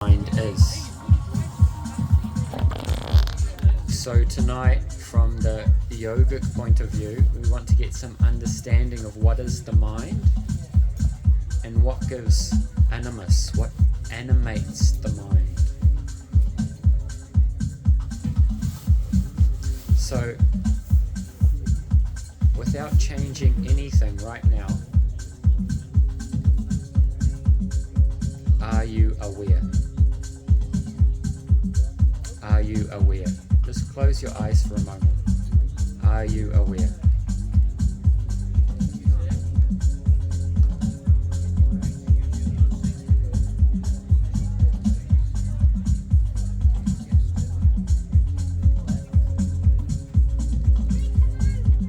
mind is. So tonight, from the yogic point of view, we want to get some understanding of what is the mind and what gives animus, what animates the mind. So, without changing anything right now, are you aware? Are you aware? Just close your eyes for a moment. Are you aware?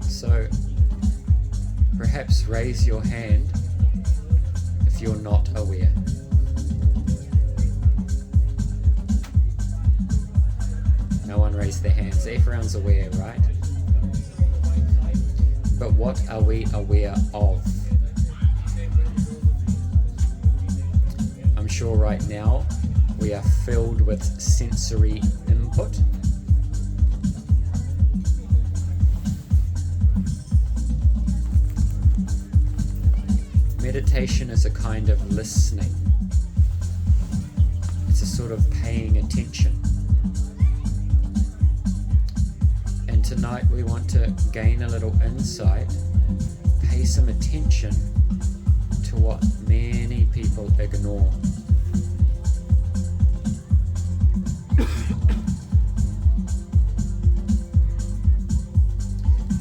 So, perhaps raise your hand if you're not aware. No one raised their hands. Everyone's aware, right? But what are we aware of? I'm sure right now we are filled with sensory input. Meditation is a kind of listening. It's a sort of paying attention. And tonight we want to gain a little insight, pay some attention to what many people ignore.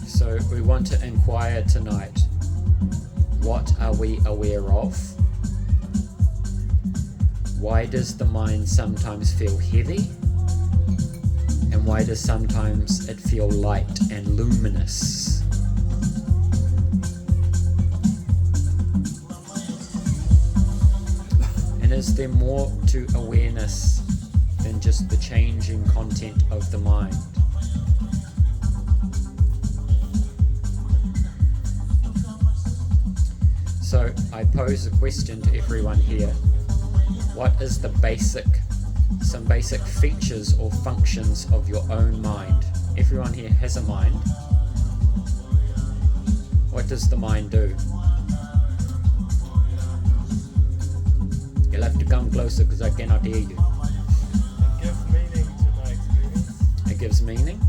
So we want to inquire tonight, what are we aware of? Why does the mind sometimes feel heavy? And why does sometimes it feel light and luminous? And is there more to awareness than just the changing content of the mind? So I pose a question to everyone here. What is some basic features or functions of your own mind? Everyone here has a mind. What does the mind do? You'll have to come closer because I cannot hear you. It gives meaning to my experience. It gives meaning?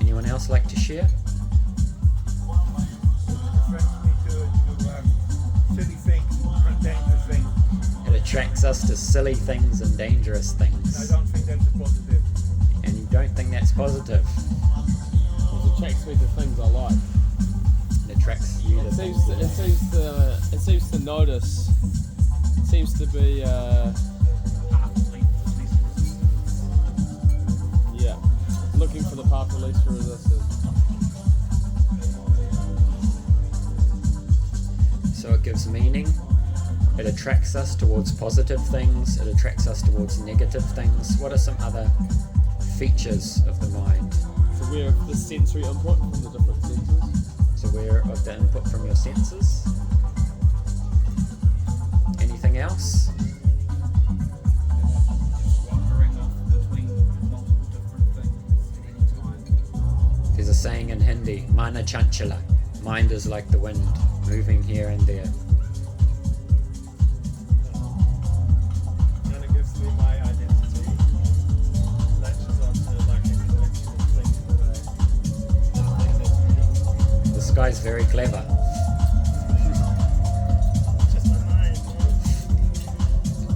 Anyone else like to share? It attracts us to silly things and dangerous things. I don't think that's a positive. And you don't think that's positive? It attracts me to things I like. It attracts you to It things you like. seems to notice. It seems to be looking for the path of least resistance. So it gives meaning. It attracts us towards positive things. It attracts us towards negative things. What are some other features of the mind? It's aware of the sensory input from the different senses. It's aware of the input from your senses. Anything else? Wandering off between multiple different things at any time. There's a saying in Hindi, mana chanchala. Mind is like the wind, moving here and there. And it gives me my identity. Latches onto like a collection of things that I This guy's very clever. It's just my mind.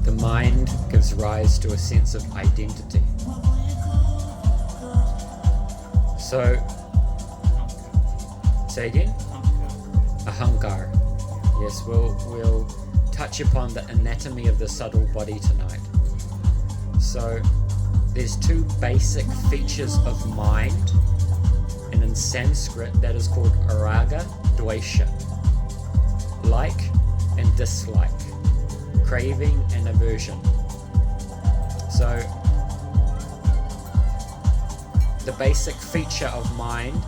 The mind gives rise to a sense of identity. So, say again? Ahankar. Yes, we'll touch upon the anatomy of the subtle body tonight. So, there's two basic features of mind, and in Sanskrit that is called raga, dvesha. Like and dislike, craving and aversion. So, the basic feature of mind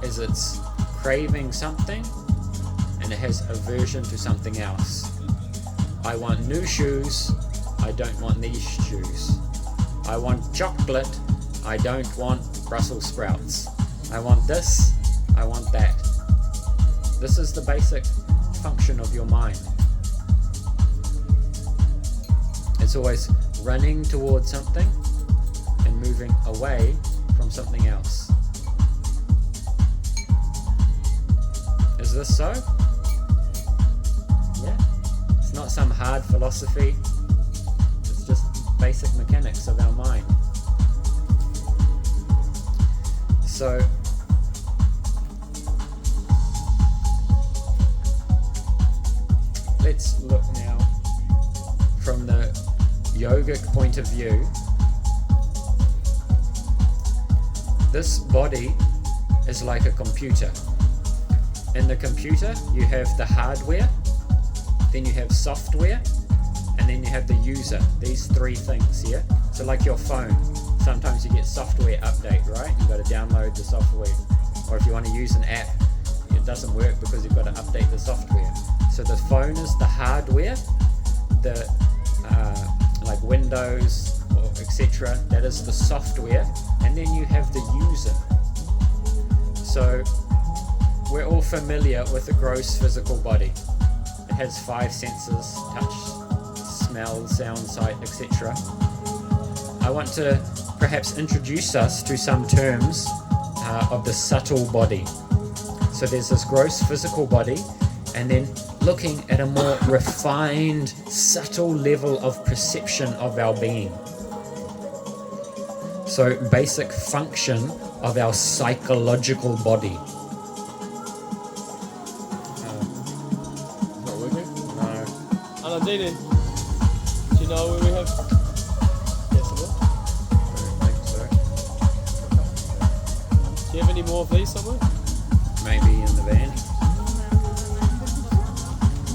is it's craving something and it has aversion to something else. I want new shoes. I don't want these shoes. I want chocolate. I don't want Brussels sprouts. I want this. I want that. This is the basic function of your mind. It's always running towards something and moving away from something else. Is this so? Yeah. It's not some hard philosophy. It's just basic mechanics of our mind. So, let's look now from the yogic point of view. This body is like a computer. In the computer, you have the hardware, then you have software, and then you have the user. These three things, yeah? So like your phone, sometimes you get software update, right? You've got to download the software. Or if you want to use an app, it doesn't work because you've got to update the software. So the phone is the hardware, the like Windows or etc. That is the software, and then you have the user. So we're all familiar with the gross physical body. It has 5 senses: touch, smell, sound, sight, etc. I want to perhaps introduce us to some terms of the subtle body. So there's this gross physical body, and then looking at a more refined, subtle level of perception of our being. So basic function of our psychological body. Not working? No. Aladine, do you know where we have decibel? I don't think so. Do you have any more of these somewhere? Maybe in the van.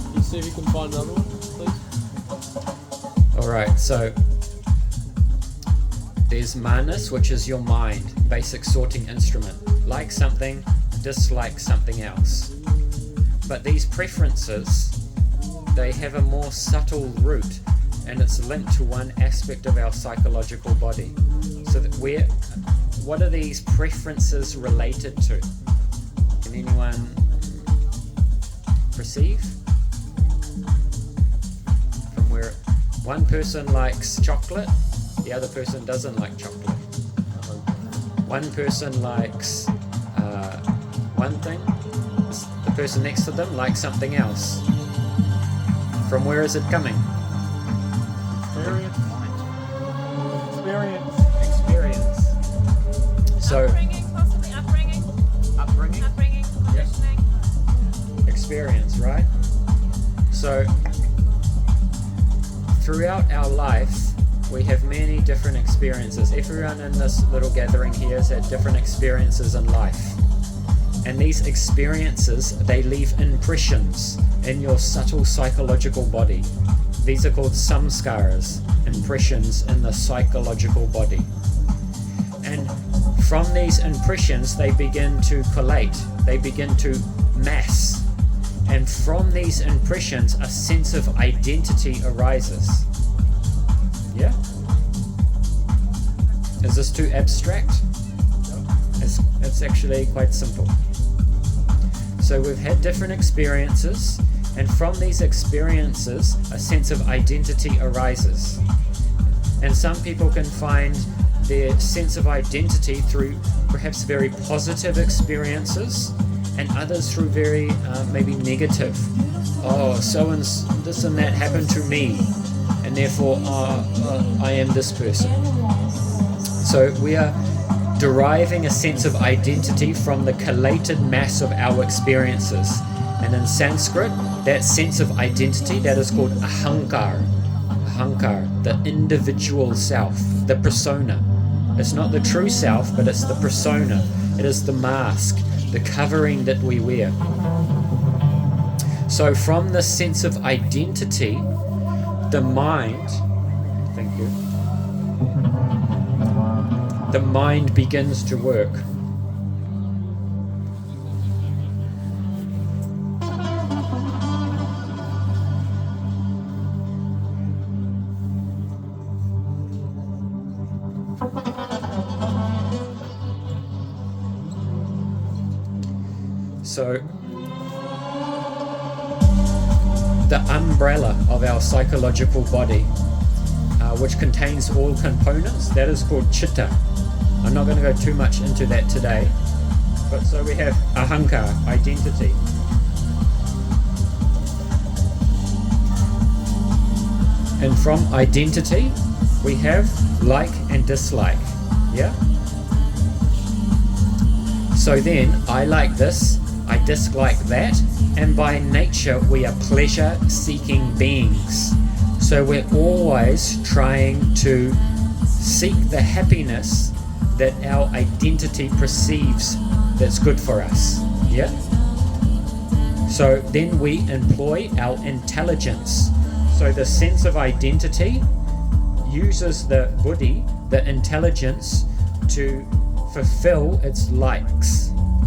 Can you see if you can find another one, please? Alright, so there's manas, which is your mind, basic sorting instrument. Like something, dislike something else. But these preferences, they have a more subtle root, and it's linked to one aspect of our psychological body. So that what are these preferences related to? Can anyone perceive? From where one person likes chocolate, the other person doesn't like chocolate. One person likes one thing, the person next to them likes something else. From where is it coming? Experience, mind. Experience. So, Upbringing, possibly upbringing, conditioning. experience, right? So, throughout our life, we have many different experiences. Everyone in this little gathering here has had different experiences in life. And these experiences, they leave impressions in your subtle psychological body. These are called samskaras, impressions in the psychological body. And from these impressions, they begin to collate, they begin to mass. And from these impressions, a sense of identity arises. Yeah? Is this too abstract? It's actually quite simple. So we've had different experiences, and from these experiences, a sense of identity arises. And some people can find their sense of identity through perhaps very positive experiences, and others through very maybe negative. Oh, so and this and that happened to me, and therefore I am this person. So we are deriving a sense of identity from the collated mass of our experiences. And in Sanskrit, that sense of identity, that is called ahankar. Ahankar, the individual self, the persona. It's not the true self, but it's the persona. It is the mask, the covering that we wear. So from the sense of identity, the mind, thank you, the mind begins to work. So the umbrella of our psychological body, which contains all components, that is called chitta. I'm not going to go too much into that today, but so we have ahankar, identity. And from identity, we have like and dislike. Yeah? So then, I like this, I dislike that, and by nature, we are pleasure-seeking beings. So we're always trying to seek the happiness that our identity perceives that's good for us. Yeah? So then we employ our intelligence. So the sense of identity uses the buddhi, the intelligence, to fulfill its likes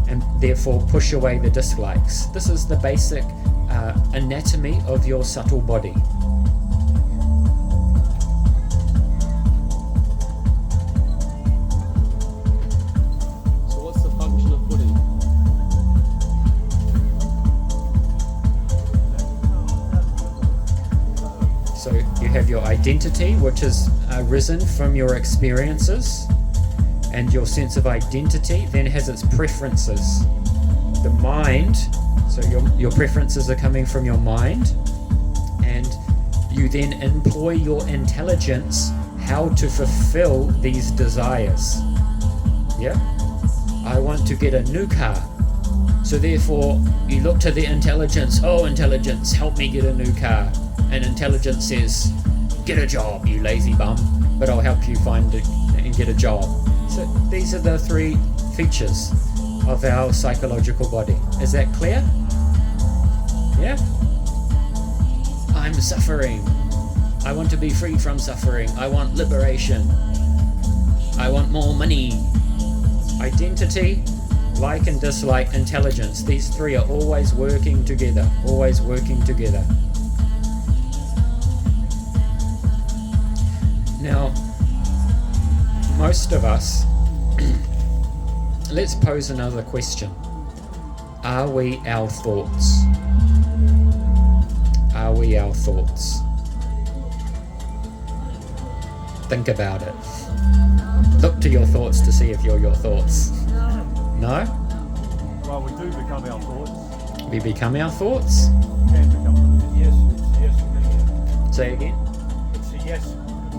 and therefore push away the dislikes. This is the basic anatomy of your subtle body. So what's the function of buddhi? So you have your identity, which is arisen from your experiences, and your sense of identity then has its preferences. The mind, so your preferences are coming from your mind, and you then employ your intelligence how to fulfill these desires. Yeah? I want to get a new car. So therefore, you look to the intelligence, oh intelligence, help me get a new car. And intelligence says, get a job, you lazy bum, but I'll help you find it and get a job. So these are the three features of our psychological body. Is that clear? Yeah? I'm suffering. I want to be free from suffering. I want liberation. I want more money. Identity, like and dislike, intelligence. These three are always working together. Always working together. Now, most of us, let's pose another question. Are we our thoughts? Are we our thoughts? Think about it. Look to your thoughts to see if you're your thoughts. No? Well, we do become our thoughts. We become our thoughts? Can become them. Yes, it's a yes for me. Say again? It's a yes.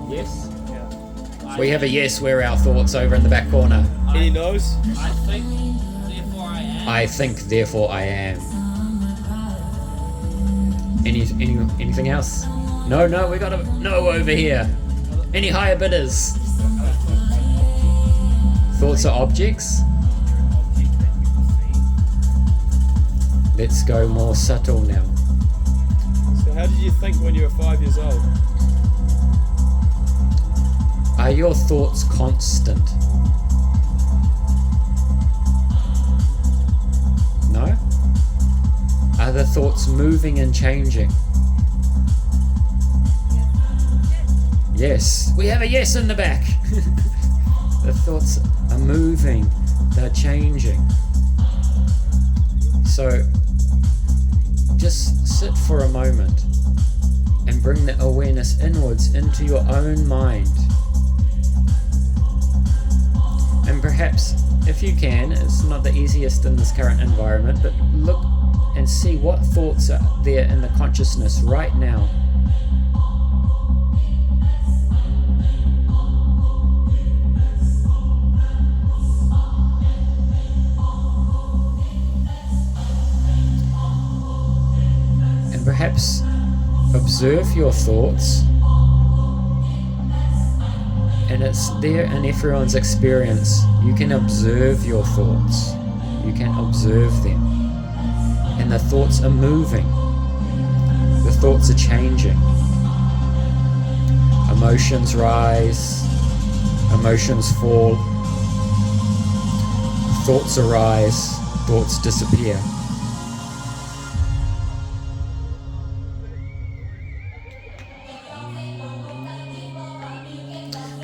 Yes? Yeah. We have a yes, we're our thoughts over in the back corner. Any no's? I think, therefore I am. I think, therefore I am. Anything else? No, we got a no over here. Any higher bidders? Thoughts are objects? Let's go more subtle now. So how did you think when you were 5 years old? Are your thoughts constant? No? Are the thoughts moving and changing? Yes. We have a yes in the back. The thoughts are moving, they're changing. So just sit for a moment and bring the awareness inwards into your own mind. And perhaps, if you can, it's not the easiest in this current environment, but look and see what thoughts are there in the consciousness right now. And perhaps observe your thoughts. And it's there in everyone's experience. You can observe your thoughts. You can observe them. And the thoughts are moving. The thoughts are changing. Emotions rise. Emotions fall. Thoughts arise. Thoughts disappear.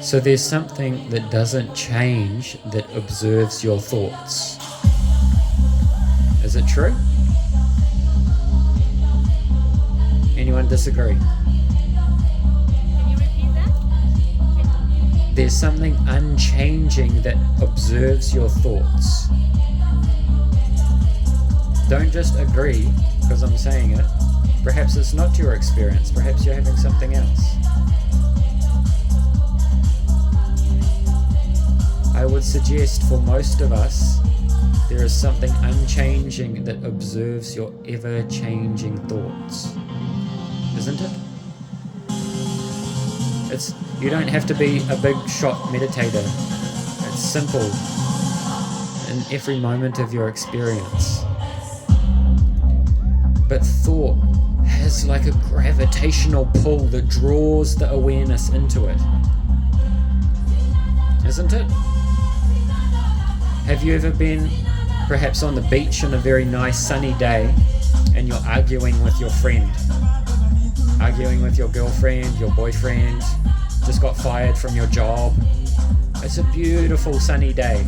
So there's something that doesn't change that observes your thoughts. Is it true? Anyone disagree? Can you repeat that? There's something unchanging that observes your thoughts. Don't just agree because I'm saying it. Perhaps it's not your experience. Perhaps you're having something else. I would suggest for most of us, there is something unchanging that observes your ever-changing thoughts. Isn't it? You don't have to be a big shot meditator. It's simple in every moment of your experience. But thought has like a gravitational pull that draws the awareness into it. Isn't it? Have you ever been perhaps on the beach on a very nice sunny day and you're arguing with your friend? Arguing with your girlfriend, your boyfriend, just got fired from your job. It's a beautiful sunny day.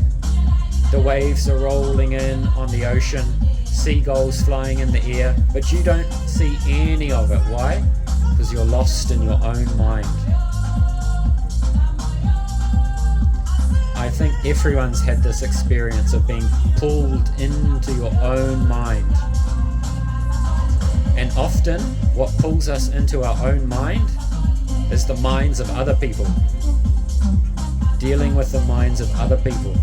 The waves are rolling in on the ocean, seagulls flying in the air, but you don't see any of it. Why? Because you're lost in your own mind. I think everyone's had this experience of being pulled into your own mind. And often, what pulls us into our own mind is the minds of other people. Dealing with the minds of other people.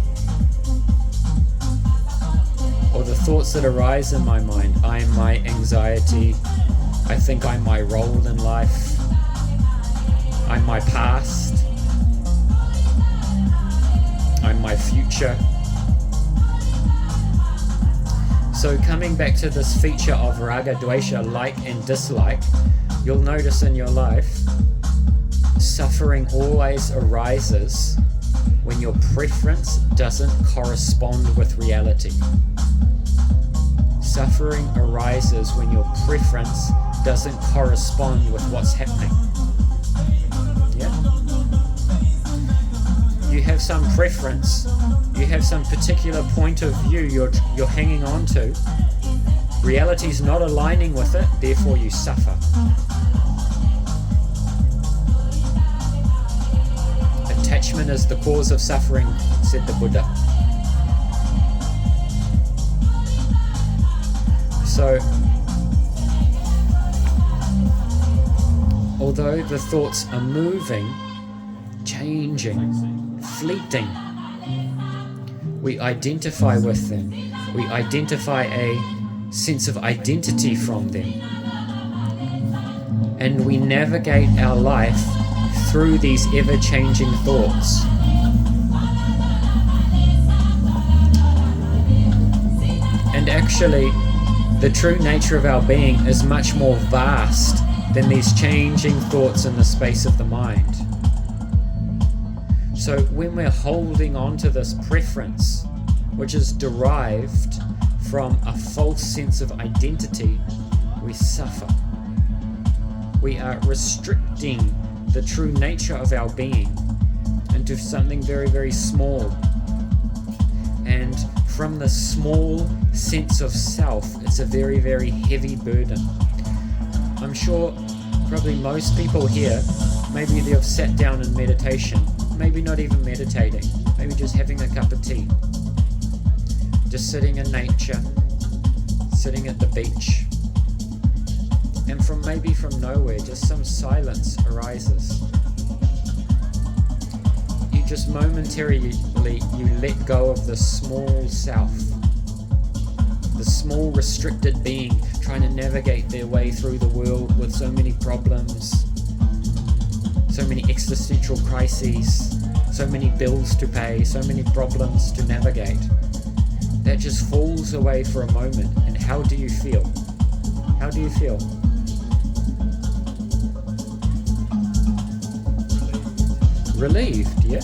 Or the thoughts that arise in my mind. I'm my anxiety. I think I'm my role in life. I'm my past. I'm my future. So coming back to this feature of raga, dvesha, like and dislike, you'll notice in your life, suffering always arises when your preference doesn't correspond with reality. Suffering arises when your preference doesn't correspond with what's happening. Yeah? You have some preference, you have some particular point of view you're hanging on to. Reality's not aligning with it, therefore you suffer. Attachment is the cause of suffering, said the Buddha. So, although the thoughts are moving, changing, fleeting, we identify with them. We identify a sense of identity from them. And we navigate our life through these ever-changing thoughts. And actually, the true nature of our being is much more vast than these changing thoughts in the space of the mind. So when we're holding on to this preference, which is derived from a false sense of identity, we suffer. We are restricting the true nature of our being into something very, very small. And from the small sense of self, it's a very, very heavy burden. I'm sure probably most people here, maybe they've sat down in meditation, maybe not even meditating, maybe just having a cup of tea, just sitting in nature, sitting at the beach, and from nowhere, just some silence arises. You just momentarily, you let go of the small self, the small restricted being trying to navigate their way through the world with so many problems, so many existential crises, so many bills to pay, so many problems to navigate. That just falls away for a moment. And how do you feel? How do you feel? Relieved, yeah?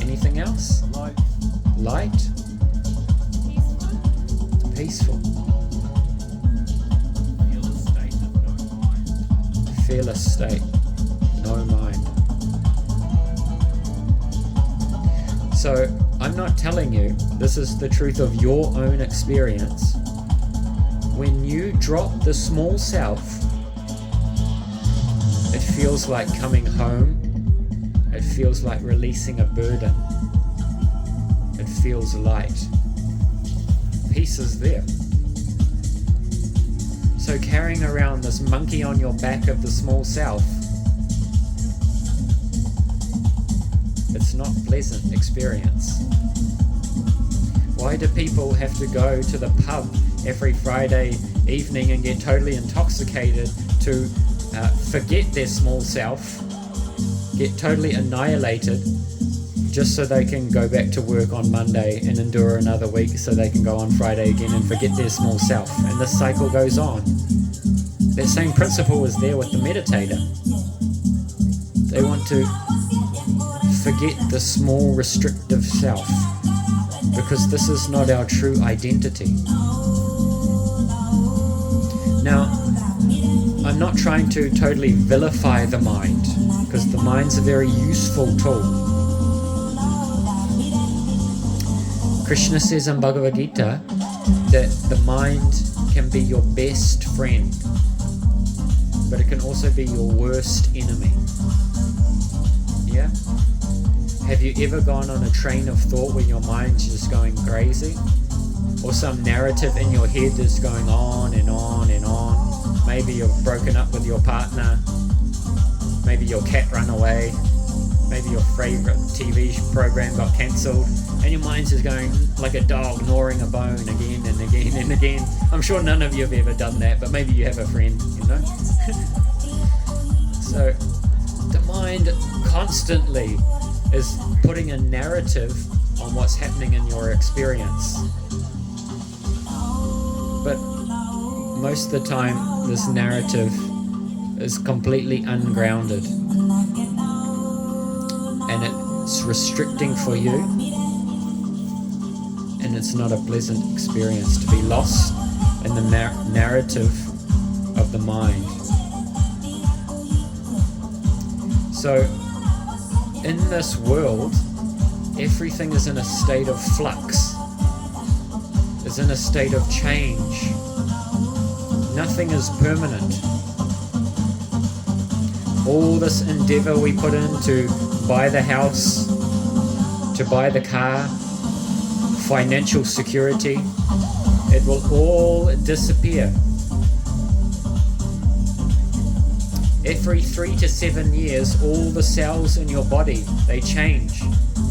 Anything else? Light? Peaceful. Fearless state, no mind. So I'm not telling you, this is the truth of your own experience. When you drop the small self, it feels like coming home. It feels like releasing a burden. It feels light. Peace is there. So carrying around this monkey on your back of the small self, it's not a pleasant experience. Why do people have to go to the pub every Friday evening and get totally intoxicated to forget their small self, get totally annihilated, just so they can go back to work on Monday and endure another week so they can go on Friday again and forget their small self? And this cycle goes on. That same principle is there with the meditator. They want to forget the small restrictive self, because this is not our true identity. Now, I'm not trying to totally vilify the mind, because the mind's a very useful tool. Krishna says in Bhagavad Gita that the mind can be your best friend, but it can also be your worst enemy. Yeah? Have you ever gone on a train of thought when your mind's just going crazy? Or some narrative in your head that's going on and on and on? Maybe you've broken up with your partner. Maybe your cat ran away. Maybe your favorite TV program got cancelled. And your mind's just going like a dog gnawing a bone again and again and again. I'm sure none of you have ever done that, but maybe you have a friend, you know? So the mind constantly is putting a narrative on what's happening in your experience. But most of the time, this narrative is completely ungrounded. And it's restricting for you. And it's not a pleasant experience to be lost in the narrative of the mind. So, in this world, everything is in a state of flux, is in a state of change. Nothing is permanent. All this endeavor we put in to buy the house, to buy the car, financial security, it will all disappear. Every 3 to 7 years, all the cells in your body, they change,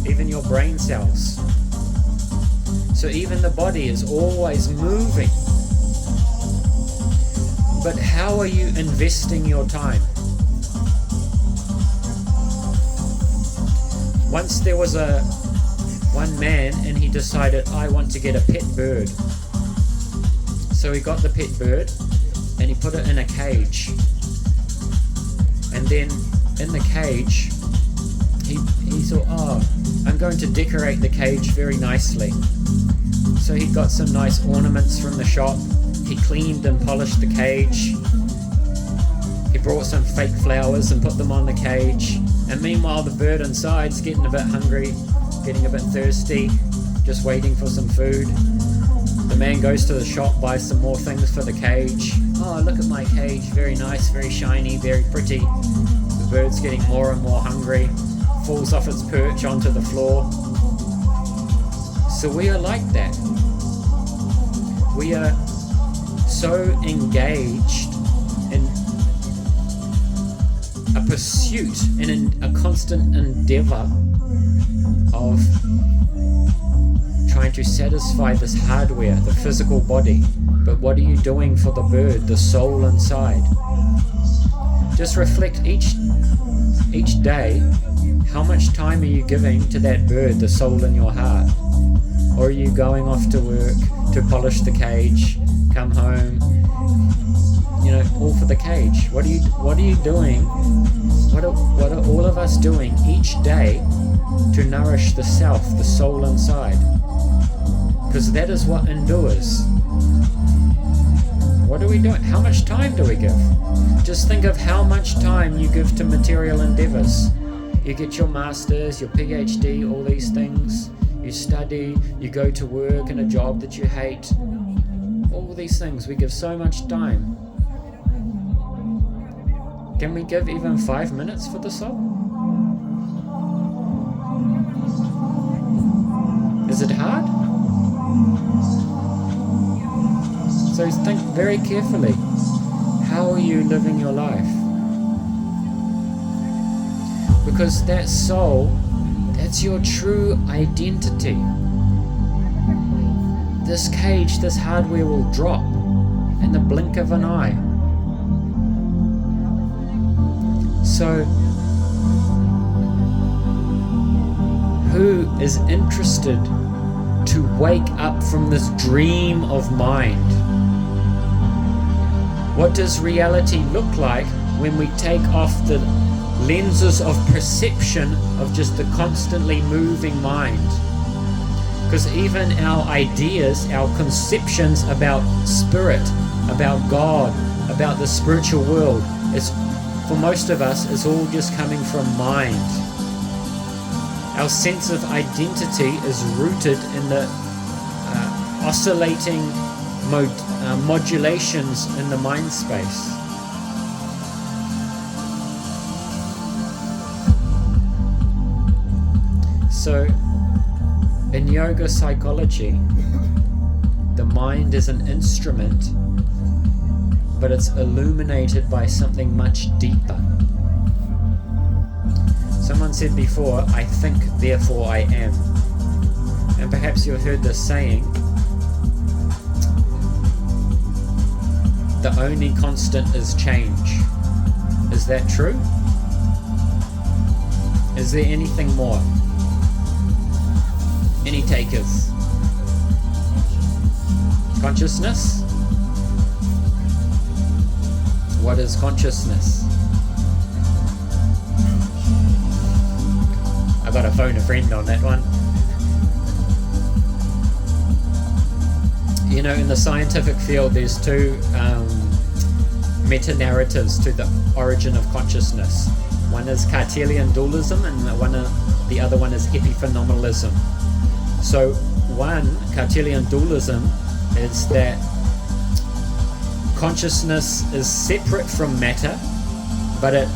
even your brain cells. So even the body is always moving. But how are you investing your time? Once there was one man and he decided, I want to get a pet bird. So he got the pet bird and he put it in a cage. And then in the cage, he thought, I'm going to decorate the cage very nicely. So he got some nice ornaments from the shop. He cleaned and polished the cage. He brought some fake flowers and put them on the cage. And meanwhile, the bird inside's getting a bit hungry, getting a bit thirsty, just waiting for some food. The man goes to the shop, buys some more things for the cage. Oh, look at my cage, very nice, very shiny, very pretty. The bird's getting more and more hungry, falls off its perch onto the floor. So we are like that. We are so engaged in a pursuit and in a constant endeavor of trying to satisfy this hardware, the physical body. But what are you doing for the bird, the soul inside? Just reflect each day, how much time are you giving to that bird, the soul in your heart? Or are you going off to work to polish the cage, come home, all for the cage? What are you doing? What are all of us doing each day to nourish the self, the soul inside? Because that is what endures. What are we doing? How much time do we give? Just think of how much time you give to material endeavors. You get your masters, your PhD, all these things. you study, you go to work in a job that you hate. All these things, we give so much time. Can we give even 5 minutes for the soul? Is it hard? So think very carefully. How are you living your life? Because that soul, that's your true identity. This cage, this hardware will drop in the blink of an eye. So, who is interested to wake up from this dream of mind? What does reality look like when we take off the lenses of perception of just the constantly moving mind? Because even our ideas, our conceptions about spirit, about God, about the spiritual world, it's, for most of us, is all just coming from mind. Our sense of identity is rooted in the oscillating modulations in the mind space. So, in yoga psychology, the mind is an instrument, but it's illuminated by something much deeper. Someone said before, I think, therefore I am. And perhaps you've heard this saying, the only constant is change. Is that true? Is there anything more? Any takers? Consciousness? What is consciousness? I gotta phone a friend on that one. You know, in the scientific field, there's two meta-narratives to the origin of consciousness. One is Cartesian dualism, and the other one is epiphenomenalism. So, one, Cartesian dualism, is that consciousness is separate from matter, but it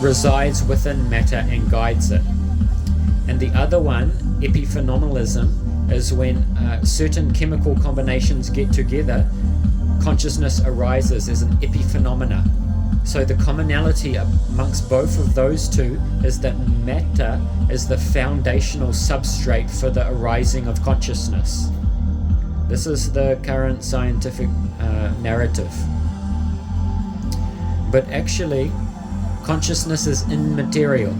resides within matter and guides it. And the other one, epiphenomenalism, is when certain chemical combinations get together, consciousness arises as an epiphenomena. So the commonality amongst both of those two is that matter is the foundational substrate for the arising of consciousness. This is the current scientific narrative. But actually, consciousness is immaterial.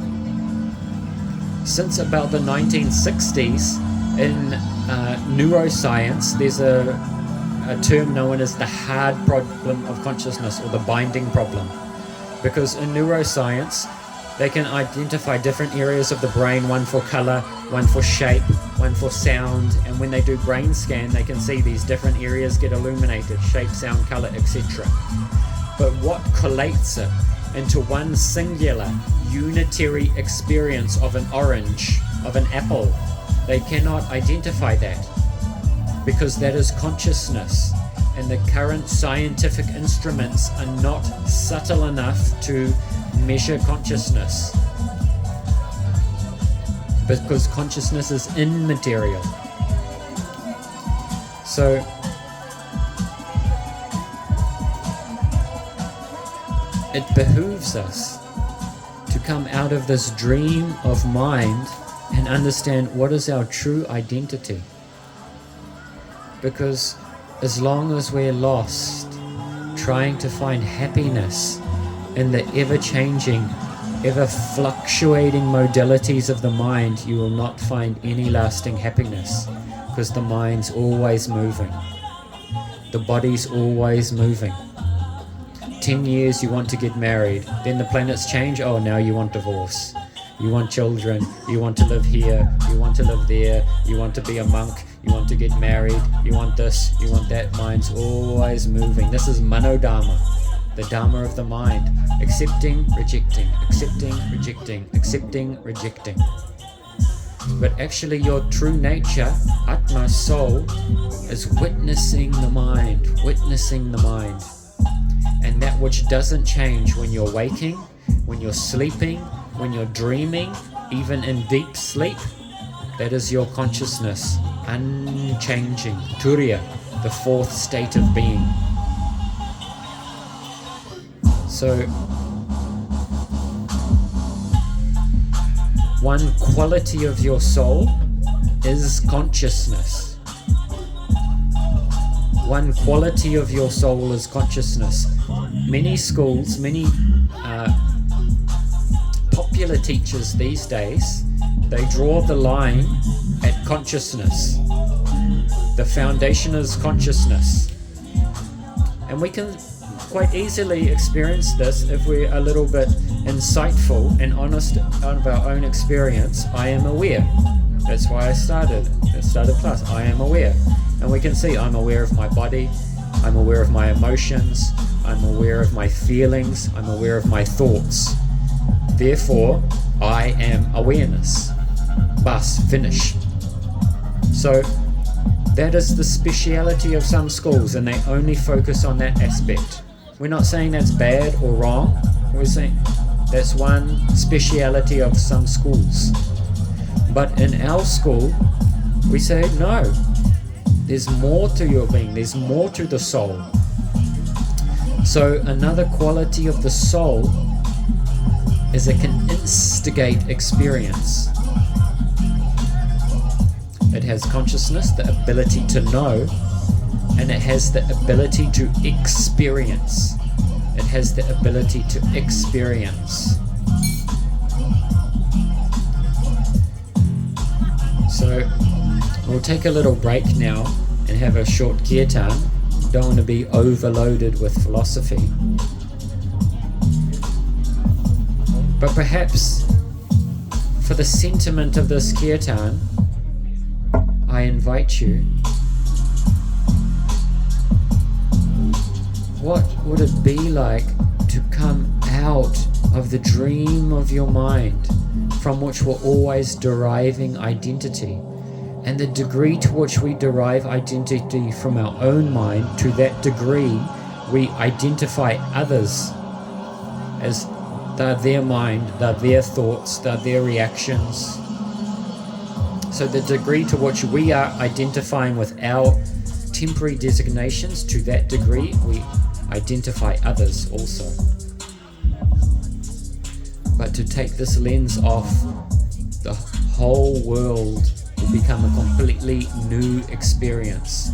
Since about the 1960s, in neuroscience, there's a term known as the hard problem of consciousness, or the binding problem. Because in neuroscience, they can identify different areas of the brain, one for color, one for shape, one for sound, and when they do brain scan, they can see these different areas get illuminated, shape, sound, color, etc. But what collates it into one singular, unitary experience of an orange, of an apple? They cannot identify that, because that is consciousness, and the current scientific instruments are not subtle enough to measure consciousness, because consciousness is immaterial. So it behooves us to come out of this dream of mind and understand what is our true identity. Because as long as we're lost trying to find happiness in the ever-changing, ever-fluctuating modalities of the mind, you will not find any lasting happiness, because the mind's always moving. The body's always moving. 10 years you want to get married, then the planets change, oh, now you want divorce. You want children, you want to live here, you want to live there, you want to be a monk, you want to get married, you want this, you want that. Mind's always moving. This is Manodharma, the Dharma of the mind. Accepting, rejecting, accepting, rejecting, accepting, rejecting. But actually your true nature, Atma, soul, is witnessing the mind, And that which doesn't change when you're waking, when you're sleeping, when you're dreaming, even in deep sleep, that is your consciousness, unchanging. Turiya, the fourth state of being. So, one quality of your soul is consciousness. One quality of your soul is consciousness. Many schools, many popular teachers these days, they draw the line at consciousness. The foundation is consciousness. And we can quite easily experience this if we're a little bit insightful and honest of our own experience. I am aware. That's why I started class. I am aware. And we can see I'm aware of my body, I'm aware of my emotions, I'm aware of my feelings, I'm aware of my thoughts. Therefore, I am awareness. Bas, finish. So, that is the speciality of some schools, and they only focus on that aspect. We're not saying that's bad or wrong. We're saying that's one speciality of some schools. But in our school, we say, no, there's more to your being, there's more to the soul. So another quality of the soul is it can instigate experience. It has consciousness, the ability to know, and it has the ability to experience. It has the ability to experience. So we'll take a little break now and have a short kirtan. Don't want to be overloaded with philosophy. But perhaps for the sentiment of this kirtan, I invite you, what would it be like to come out of the dream of your mind from which we're always deriving identity? And the degree to which we derive identity from our own mind, to that degree we identify others as they're their mind, they're their thoughts, they're their reactions. So the degree to which we are identifying with our temporary designations, to that degree we identify others also. But to take this lens off, the whole world will become a completely new experience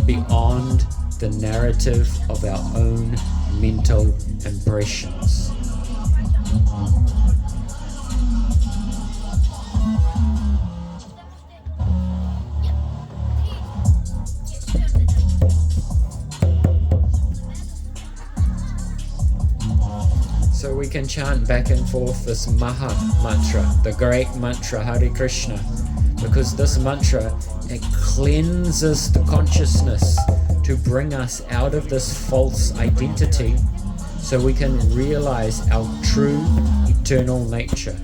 beyond the narrative of our own mental impressions. So we can chant back and forth this Maha mantra, the great mantra, Hare Krishna, because this mantra, it cleanses the consciousness to bring us out of this false identity so we can realize our true eternal nature.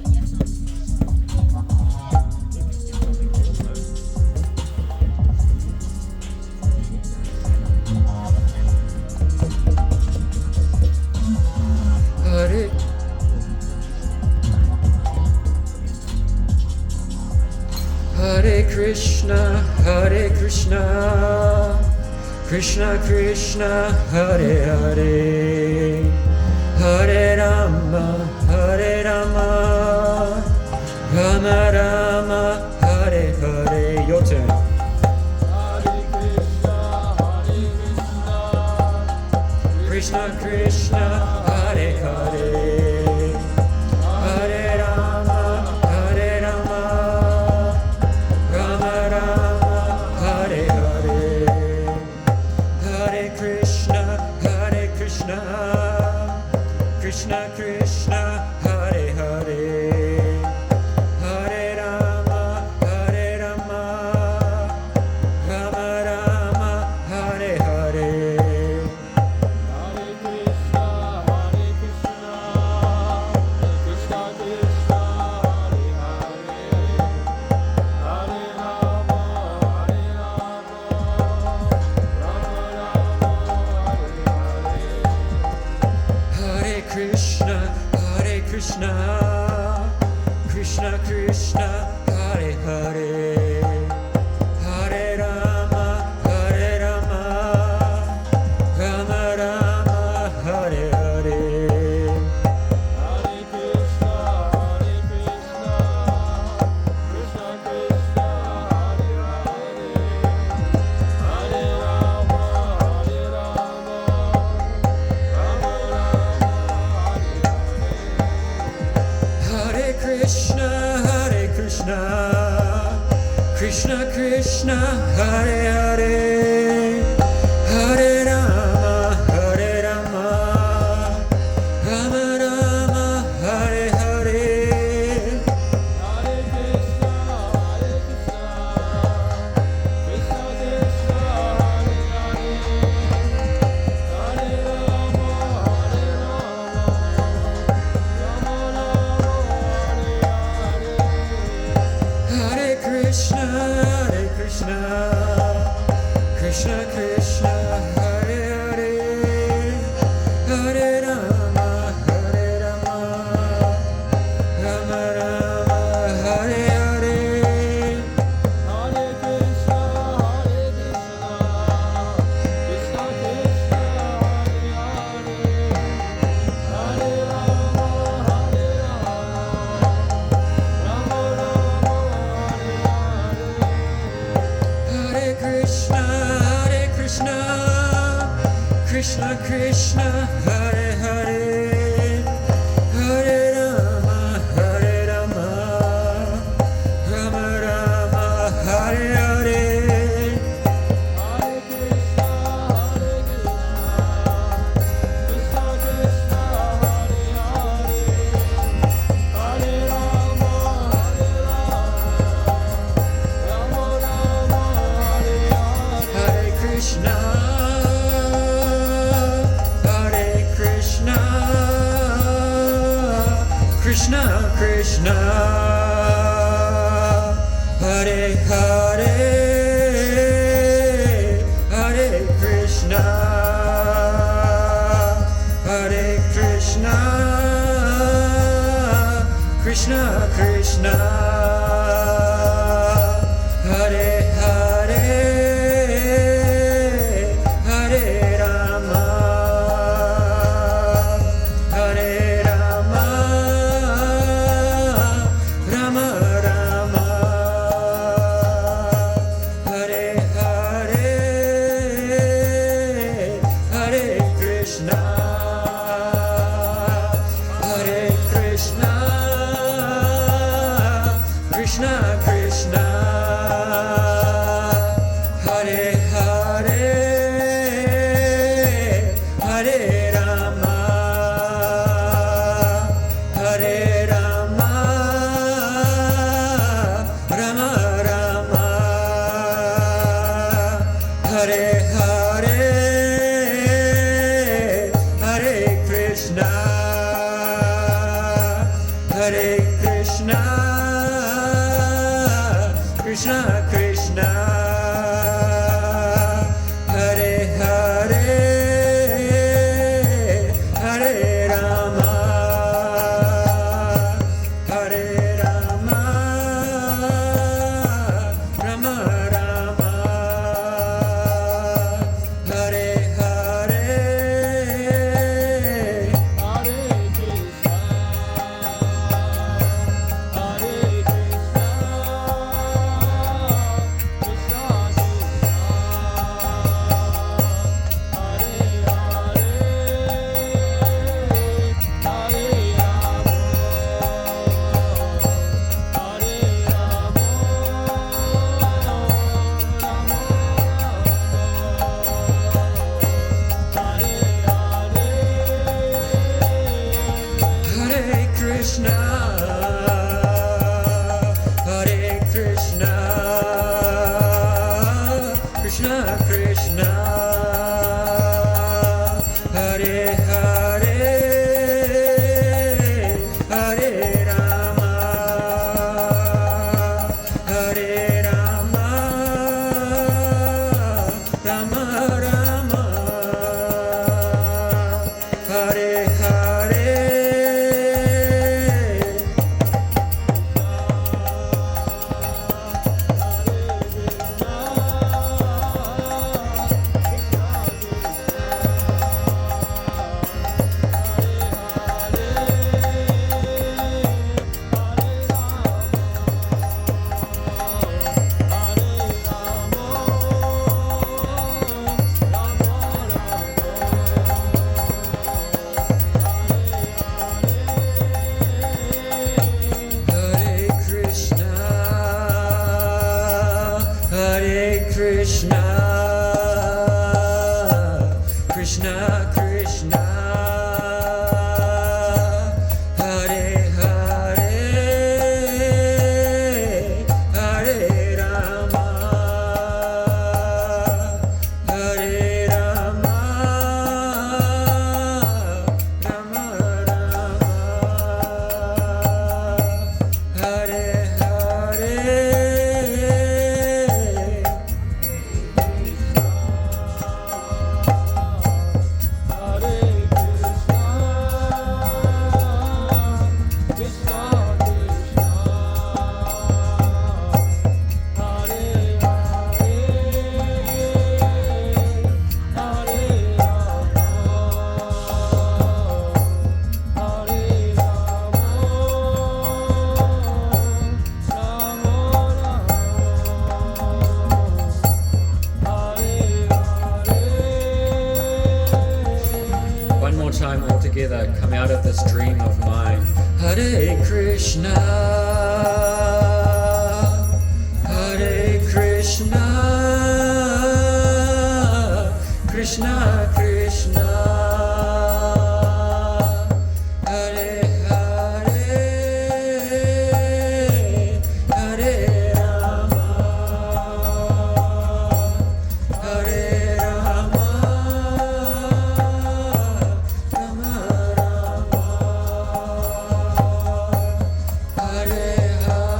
Hare Krishna, Krishna Krishna, Hare Hare, Hare Rama, Rama Rama, Hare Hare. Your turn. Krishna Krishna, Hare Hare, Hare Rama, Rama Rama, Hare Hare, Hare Krishna, Krishna Krishna, Hare Hare, Hare Rama, Rama Rama, Hare Hare. Krishna, Hare Krishna, Krishna Krishna, Hare Hare, Hare Rama, Hare Rama, Rama Rama, Hare Hare. Hare Krishna, Krishna Krishna, Hare Hare, Hare Rama, Hare Rama, Rama Rama, Hare Hare. Hare Krishna, Krishna Krishna, Hare Hare, Hare Rama, Hare Rama, Rama Rama, Hare Hare. Hare Krishna, Krishna Krishna, Hare Hare, Hare Rama, Hare Rama, Rama Rama, Hare Hare. Hare Krishna, Krishna Krishna, Hare Hare, Hare Rama, Hare Rama, Rama Rama, Hare Hare. Hare Krishna, Krishna Krishna, Hare Hare, Hare Rama, Hare Rama, Rama Rama, Hare Hare. Hare Krishna, Krishna Krishna, Hare Hare, Hare Rama, Hare Rama, Rama Rama, Hare Hare. Hare Krishna, Krishna Krishna, Hare Hare, Hare Rama, Hare Rama, Rama Rama, Hare Hare. Hare Krishna, Krishna Krishna, Hare Hare, Hare Krishna, Hare Krishna, Krishna Krishna, Hare Hare, Hare Rama, Hare Rama, Rama Rama, Hare Hare, Hare Krishna, Hare Krishna, Krishna Krishna, Hare Hare, Hare Rama, Hare Rama, Rama Rama, Hare Hare, Hare Krishna, Hare Krishna, Krishna Krishna, Hare Hare, Hare Rama, Hare Rama, Rama Rama, Hare Hare, Hare Krishna, Hare Krishna, Krishna Hare Hare, together come out of this dream of mine. Hare Krishna, Hare Krishna, Krishna Krishna, Hare Hare, Hare Rama, Hare Rama, Rama Rama, Hare Hare.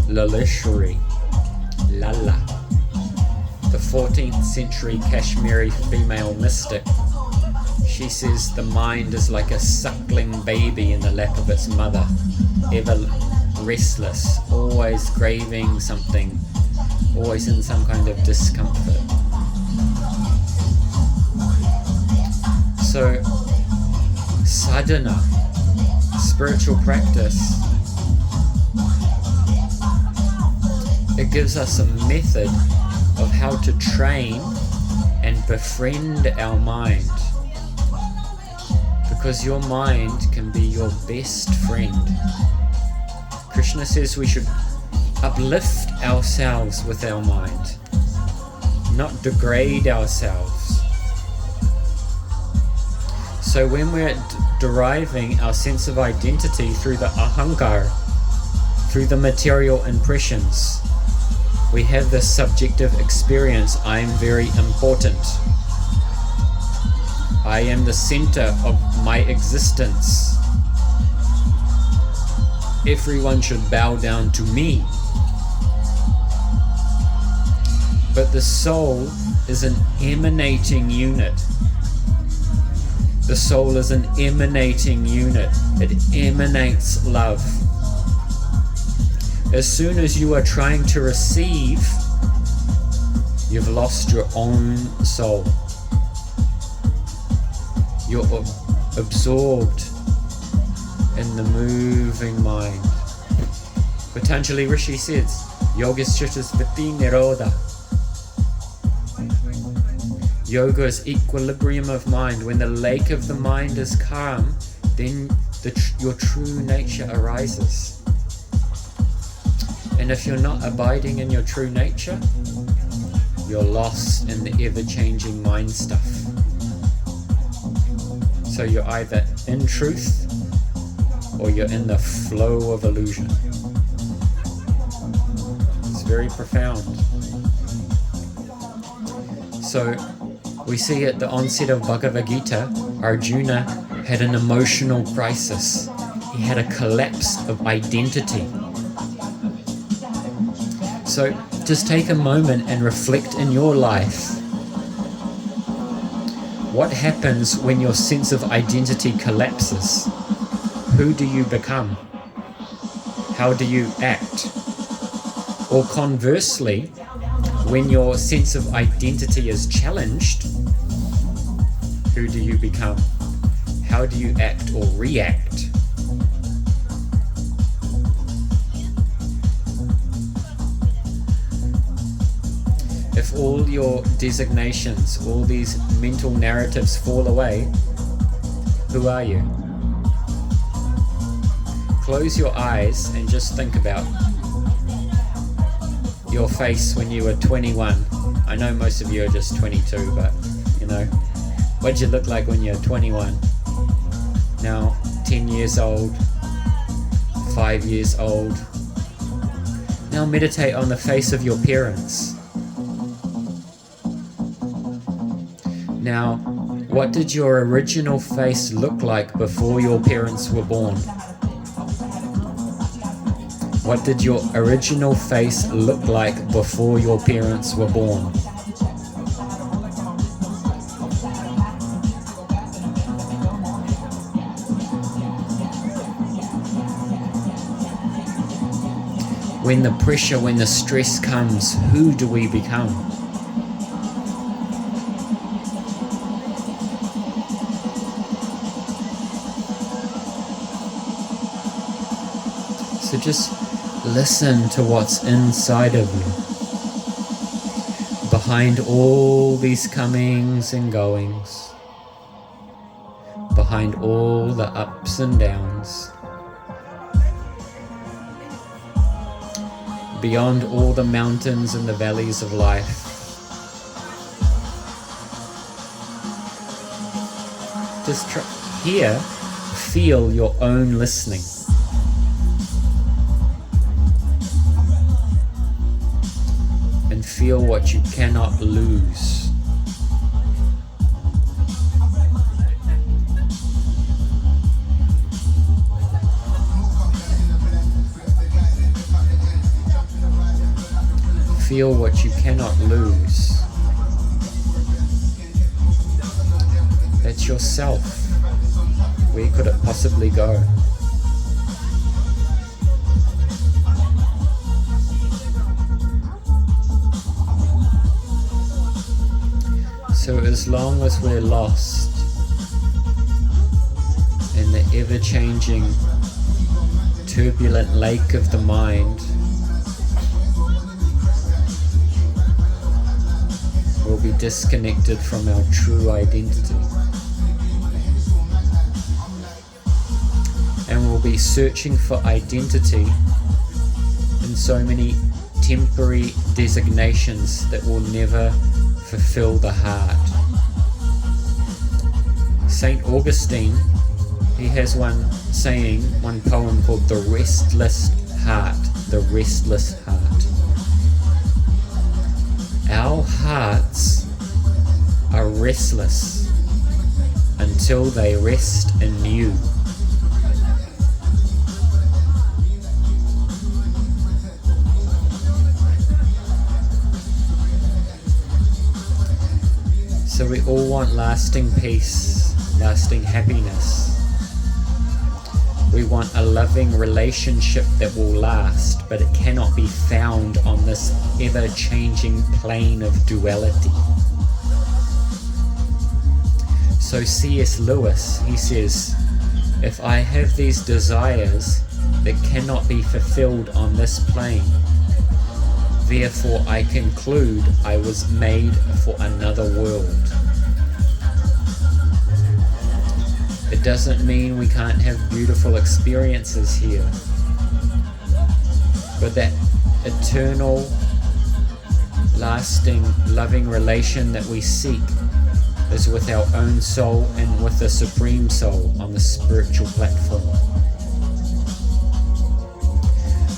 Laleshwari, Lala, the 14th century Kashmiri female mystic. She says the mind is like a suckling baby in the lap of its mother, ever restless, always craving something, always in some kind of discomfort. So, sadhana, spiritual practice, it gives us a method of how to train and befriend our mind. Because your mind can be your best friend. Krishna says we should uplift ourselves with our mind, not degrade ourselves. So when we're deriving our sense of identity through the ahankar, through the material impressions, we have this subjective experience, I am very important. I am the center of my existence. Everyone should bow down to me. But the soul is an emanating unit. The soul is an emanating unit. It emanates love. As soon as you are trying to receive, you've lost your own soul. You're absorbed in the moving mind. Patanjali Rishi says, Yogasthita's Viti Nirodha. Yoga is equilibrium of mind. When the lake of the mind is calm, then your true nature arises. And if you're not abiding in your true nature, you're lost in the ever-changing mind stuff. So you're either in truth or you're in the flow of illusion. It's very profound. So we see at the onset of Bhagavad Gita, Arjuna had an emotional crisis. He had a collapse of identity. So just take a moment and reflect in your life. What happens when your sense of identity collapses? Who do you become? How do you act? Or conversely, when your sense of identity is challenged, who do you become? How do you act or react? If all your designations, all these mental narratives fall away, who are you? Close your eyes and just think about your face when you were 21. I know most of you are just 22, but you know, what did you look like when you were 21? Now, 10 years old, 5 years old. Now meditate on the face of your parents. Now, what did your original face look like before your parents were born? What did your original face look like before your parents were born? When the pressure, when the stress comes, who do we become? So just listen to what's inside of you. Behind all these comings and goings, behind all the ups and downs, beyond all the mountains and the valleys of life, just feel your own listening. And feel what you cannot lose. Feel what you cannot lose. That's yourself. Where could it possibly go? So as long as we're lost in the ever-changing, turbulent lake of the mind, we'll be disconnected from our true identity. And we'll be searching for identity in so many temporary designations that will never fulfill the heart. Saint Augustine, he has one saying, one poem called The Restless Heart. The Restless Heart. Our hearts are restless until they rest in you. So we all want lasting peace, lasting happiness. We want a loving relationship that will last, but it cannot be found on this ever-changing plane of duality. So C.S. Lewis, he says, if I have these desires that cannot be fulfilled on this plane, therefore I conclude I was made for another world. It doesn't mean we can't have beautiful experiences here, but that eternal, lasting, loving relation that we seek is with our own soul and with the Supreme Soul on the spiritual platform.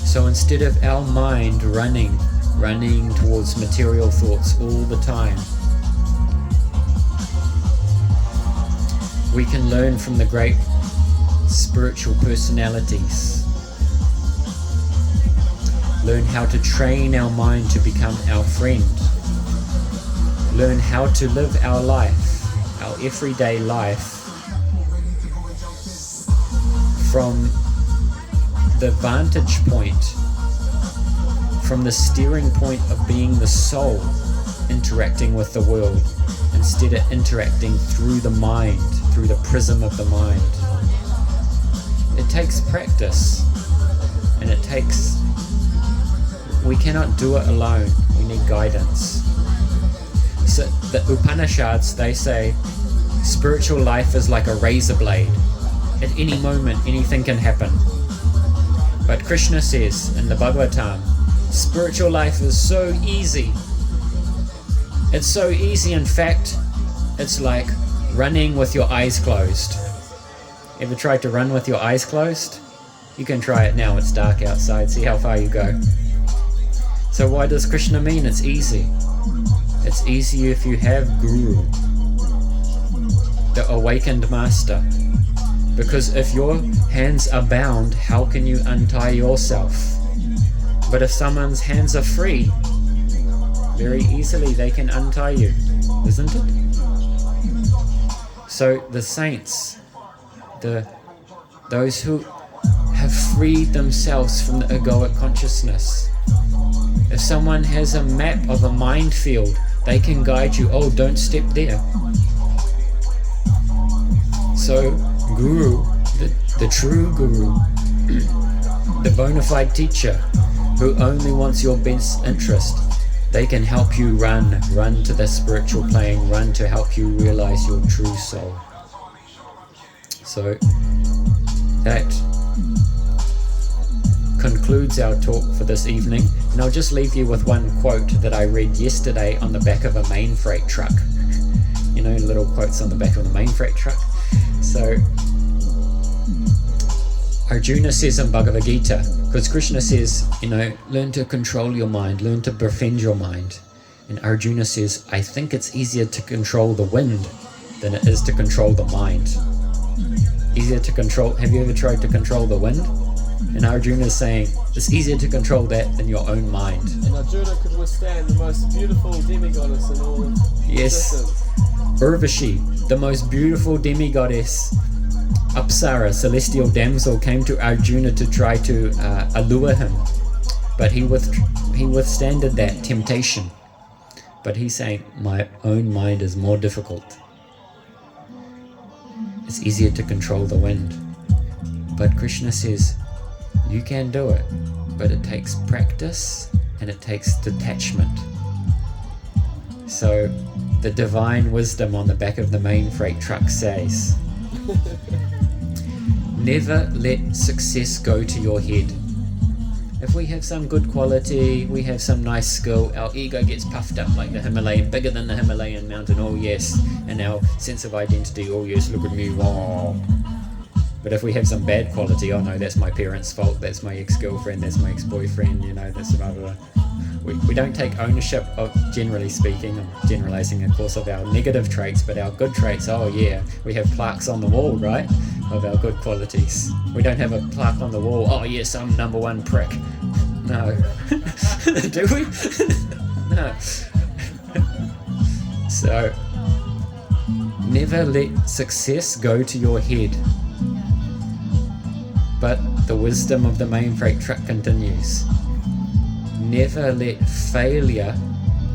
So instead of our mind running towards material thoughts all the time, we can learn from the great spiritual personalities. Learn how to train our mind to become our friend. Learn how to live our life, our everyday life, from the vantage point, from the steering point of being the soul interacting with the world, instead of interacting through the mind, through the prism of the mind. It takes practice, and we cannot do it alone. We need guidance. So the Upanishads, they say spiritual life is like a razor blade. At any moment anything can happen. But Krishna says in the Bhagavatam, spiritual life is so easy. It's so easy, in fact, it's like running with your eyes closed. Ever tried to run with your eyes closed? You can try it now, it's dark outside, see how far you go. So why does Krishna mean it's easy? It's easy if you have Guru, the awakened master. Because if your hands are bound, how can you untie yourself? But if someone's hands are free, very easily they can untie you, isn't it? So the saints, those who have have freed themselves from the egoic consciousness. If someone has a map of a minefield, they can guide you, oh, don't step there. So, Guru, the true Guru, the bona fide teacher who only wants your best interest, they can help you run to the spiritual plane, run to help you realize your true soul. So that concludes our talk for this evening, and I'll just leave you with one quote that I read yesterday on the back of a main freight truck. You know, little quotes on the back of the main freight truck. So Arjuna says in Bhagavad Gita, because Krishna says, you know, learn to control your mind, learn to befriend your mind. And Arjuna says, I think it's easier to control the wind than it is to control the mind. Easier to control, have you ever tried to control the wind? And Arjuna is saying, it's easier to control that than your own mind. And Arjuna could withstand the most beautiful demigoddess in all of existence. Urvashi, the most beautiful demigoddess, Apsara, celestial damsel, came to Arjuna to try to allure him, but he withstanded that temptation. But he's saying, my own mind is more difficult. It's easier to control the wind. But Krishna says, you can do it, but it takes practice and it takes detachment. So the divine wisdom on the back of the main freight truck says, never let success go to your head. If we have some good quality, we have some nice skill, our ego gets puffed up like the Himalayan, bigger than the Himalayan mountain, oh yes, and our sense of identity, oh yes, look at me, wow. But if we have some bad quality, oh no, that's my parents' fault, that's my ex-girlfriend, that's my ex-boyfriend, you know, that's blah, blah, blah. We don't take ownership of, generally speaking, I'm generalizing of course, of our negative traits, but our good traits, oh yeah, we have plaques on the wall, right, of our good qualities. We don't have a plaque on the wall, oh yes, I'm number one prick. No. Do we? No. So, never let success go to your head. But the wisdom of the main freight truck continues. Never let failure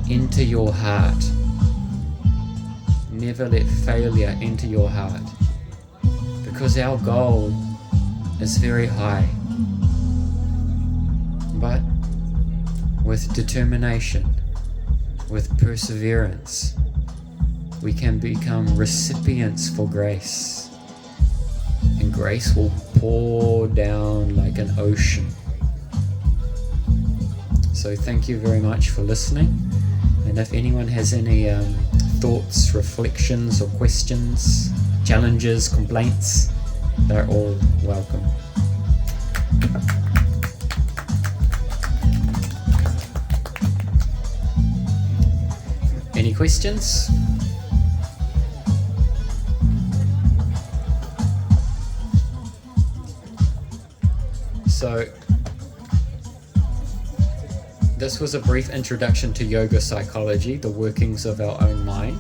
into your heart. Never let failure into your heart. Because our goal is very high. But with determination, with perseverance, we can become recipients for grace. And grace will pour down like an ocean. So thank you very much for listening. And if anyone has any thoughts, reflections or questions, challenges, complaints, they're all welcome. Any questions? So, this was a brief introduction to yoga psychology, the workings of our own mind.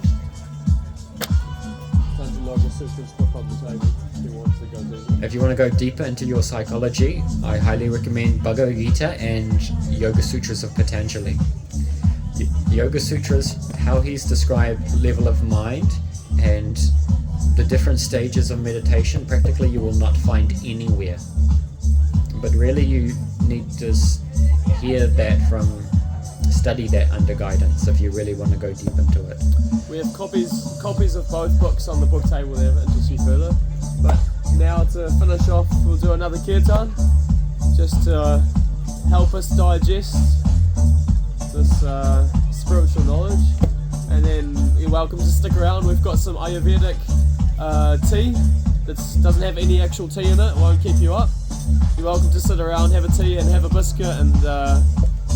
If you want to go deeper into your psychology, I highly recommend Bhagavad Gita and Yoga Sutras of Patanjali. Yoga Sutras, how he's described level of mind and the different stages of meditation, practically you will not find anywhere. But really you need to hear that study that under guidance if you really want to go deep into it. We have copies of both books on the book table there if interest you further. But now to finish off, we'll do another kirtan, just to help us digest this spiritual knowledge. And then you're welcome to stick around. We've got some Ayurvedic tea that doesn't have any actual tea in it, won't keep you up. You're welcome to sit around, have a tea and have a biscuit and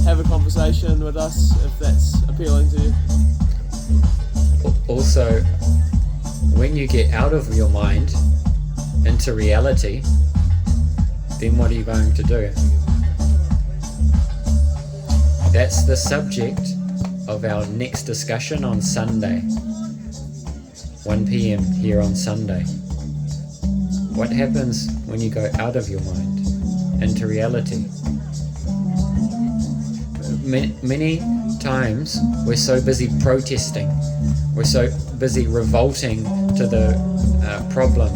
have a conversation with us if that's appealing to you. Also, when you get out of your mind into reality, then what are you going to do? That's the subject of our next discussion on Sunday, 1 p.m. here on Sunday. What happens when you go out of your mind? into reality. Many times we're so busy protesting, we're so busy revolting to the problem,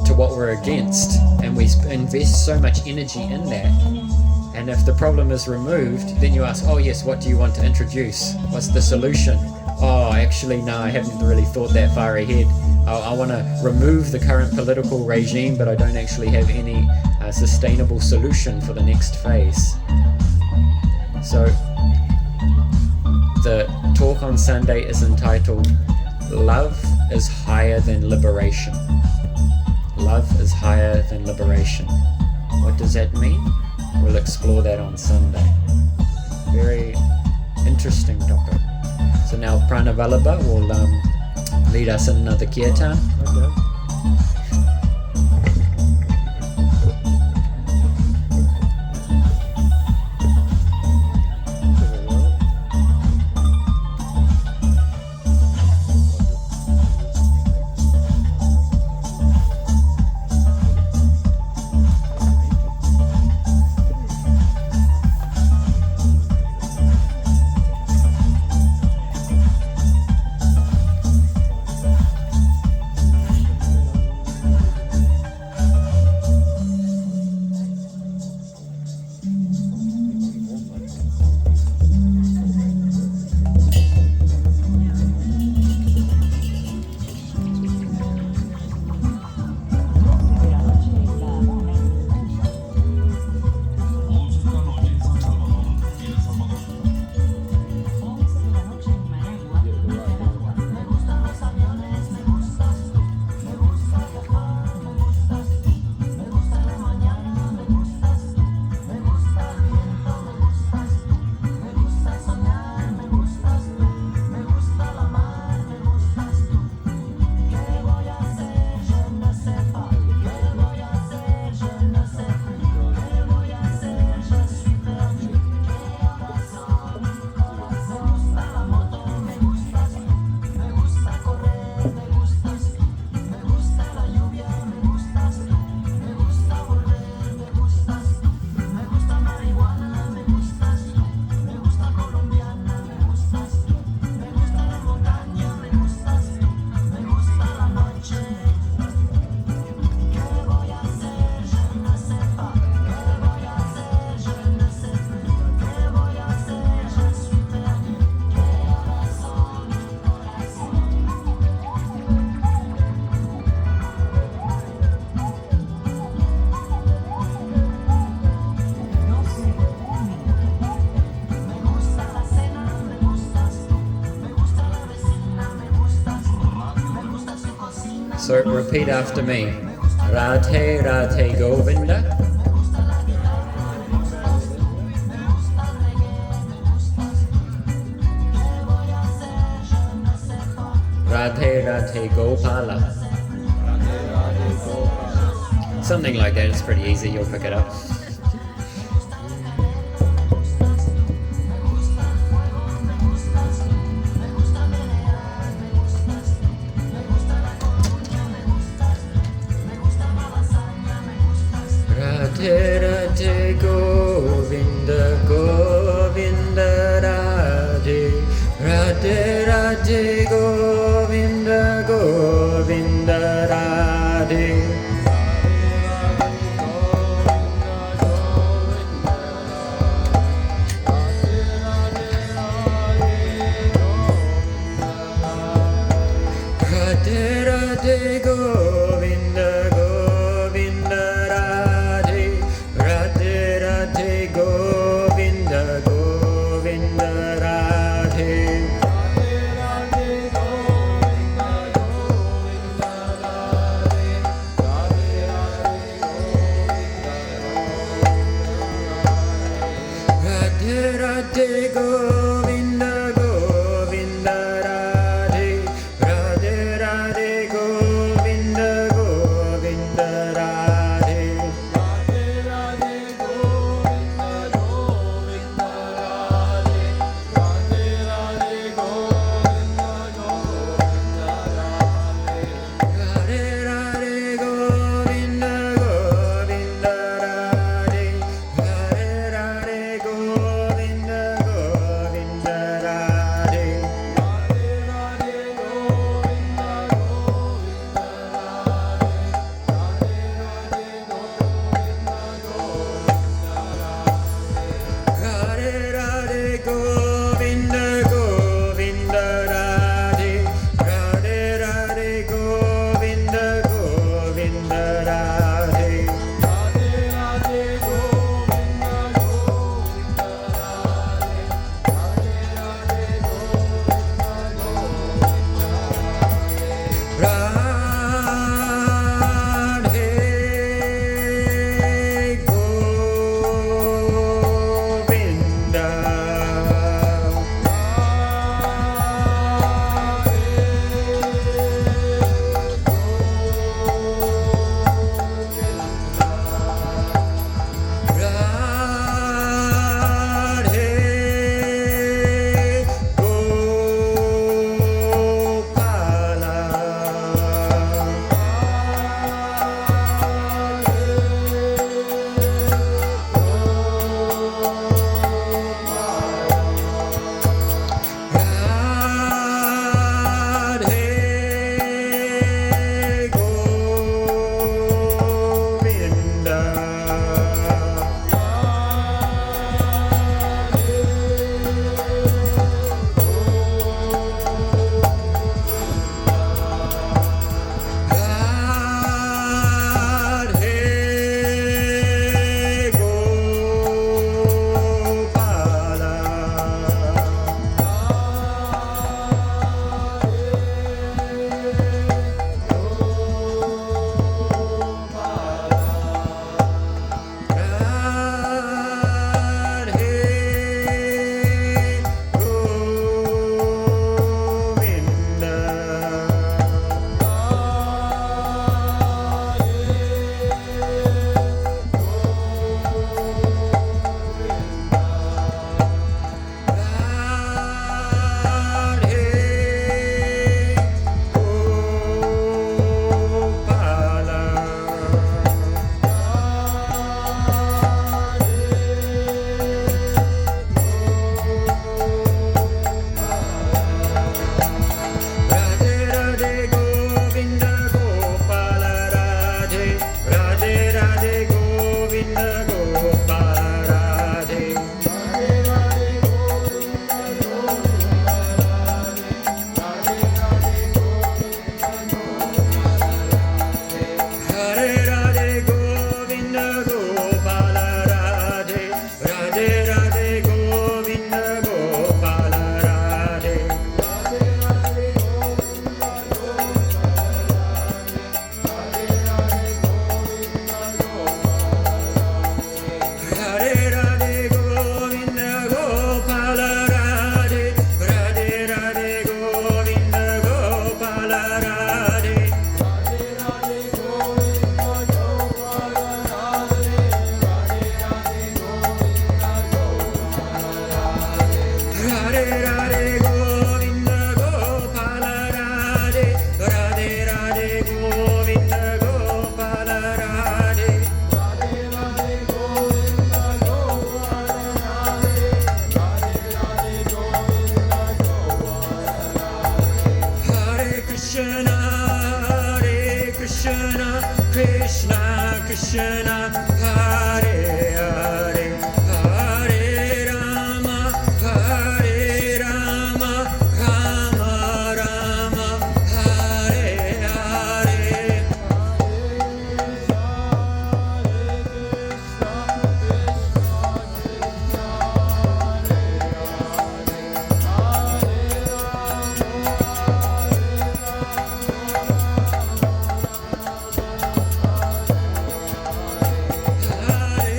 to what we're against, and we invest so much energy in that. And if the problem is removed, then you ask, oh yes, what do you want to introduce? What's the solution? Oh, actually, no, I haven't really thought that far ahead. I want to remove the current political regime, but I don't actually have any sustainable solution for the next phase. So the talk on Sunday is entitled, Love is Higher Than Liberation. Love is higher than liberation. What does that mean? We'll explore that on Sunday. Very interesting topic. So now Pranavalabha will lead us in another kirtan. Okay. So repeat after me. Radhe Radhe Govinda. Radhe Radhe Gopala. Something like that. It's pretty easy. You'll pick it up. Radhe Radhe Govinda Govinda Radhe Radhe Radhe Govinda Govinda Radhe Radhe Radhe Govinda Govinda Radhe Radhe Radhe Govinda Govinda Radhe Radhe Radhe Govinda Hare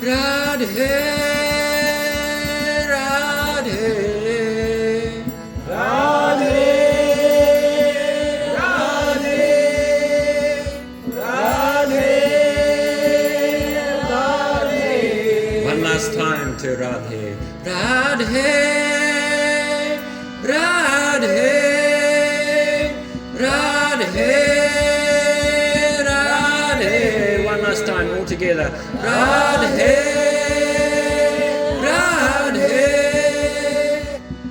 Radhe, Radhe, Radhe, Radhe, Radhe, Radhe. One last time to Radhe. Radhe, Radhe, Radhe, Radhe. One last time, all together. Radhe, Radhe,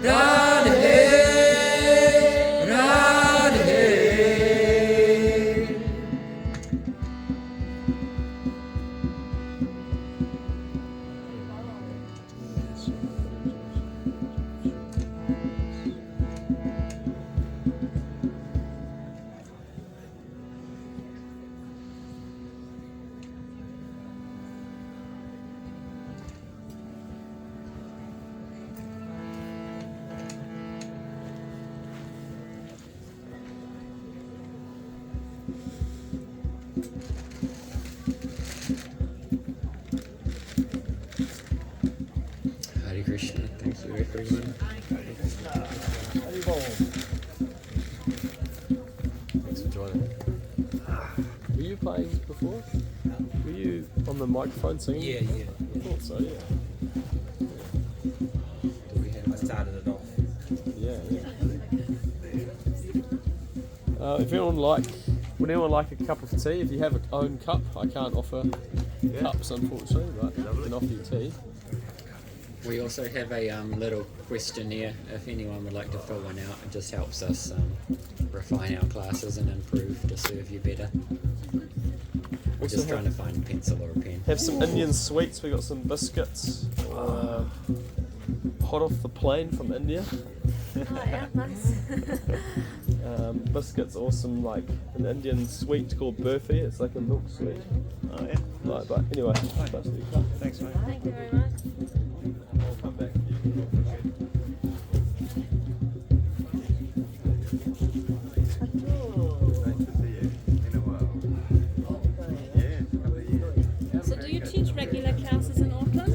Radhe, Radhe. Hare Krishna. Thank you, everyone. Thanks for joining. Were you playing before? Were you on the microphone singing? Yeah. I thought so, yeah. I started it off. Yeah. If anyone would anyone like a cup of tea? If you have an own cup, I can't offer cups unfortunately, but I can offer you tea. We also have a little questionnaire if anyone would like to fill one out. It just helps us refine our classes and improve to serve you better. We're Also just have- trying to find a pencil or a pen. Have some Indian sweets. We got some biscuits, hot off the plane from India. Oh, yeah, nice. Biscuits or some like an Indian sweet called burfi. It's like a milk sweet. Oh, yeah. Like, but anyway, that's the cup. Thanks, mate. Thank you very much. I'll come back to you. So do you teach regular classes in Auckland?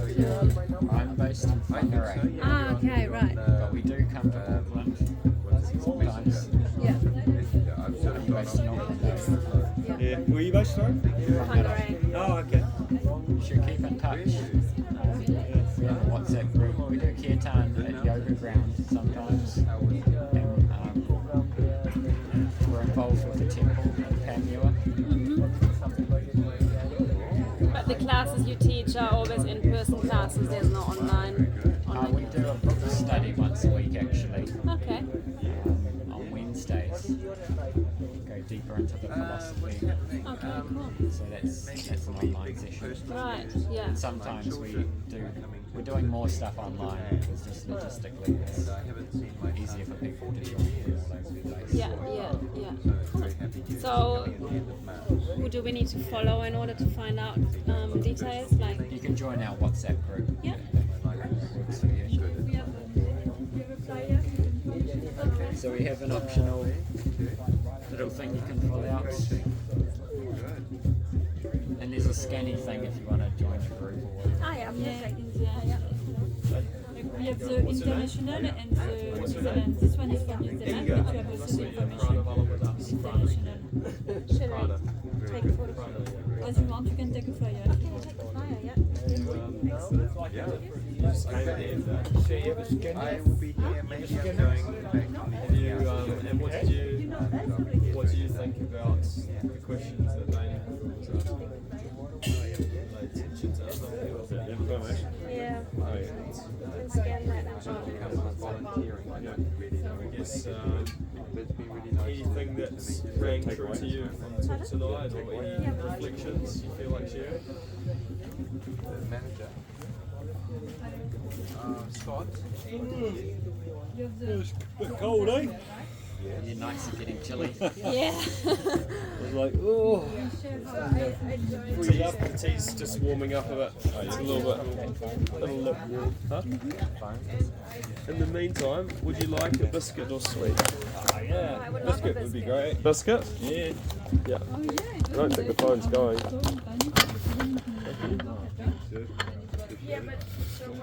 I'm based in Whangarei, Ah, okay, right. but we do come to Auckland sometimes. Yeah. I'm based in Auckland though. Yeah. Were you based, sorry? Whangarei. Oh, okay. You should keep in touch. We have a WhatsApp group. We do kirtan at yoga grounds sometimes. And, we're involved with the temple in Panmure. But the classes you teach are always in-person classes. There's no online. We do a book study once a week actually. Okay. On Wednesdays. Go deeper into the philosophy. Okay, cool. So that's an online session. Right. Yeah. And sometimes we're doing more stuff online because just logistically it's easier for people to join from all over the place. Yeah. Cool. So, who do we need to follow in order to find out details? Like. You can join our WhatsApp group. Yeah. Works for you. So we have an optional little thing you can fill out. And there's a scanny thing if you want to join the group or whatever. Ah, yeah. Perfect. Yeah. We have the international and the New Zealand. This one is for New Zealand, but you have also the information international. Should I take a photo? As you want, you can take a flyer. Can I take the flyer? Yeah. I will be here. Maybe I'm going back on the And what do you think about the questions that they teach it to other information? Yeah. Oh, yeah. You can scan that now. I guess anything that's rang true to you from tonight or any reflections you feel like sharing? manager. Scott. It was a bit cold, eh? Your nights are getting chilly. Yeah. I was like, oh. The tea's just warming up a bit. It's a little lukewarm. Huh? In the meantime, would you like a biscuit or sweet? I would love a Biscuit would be biscuit. great. Biscuit? Yeah. Yeah. I don't think the phone's going. Yeah, but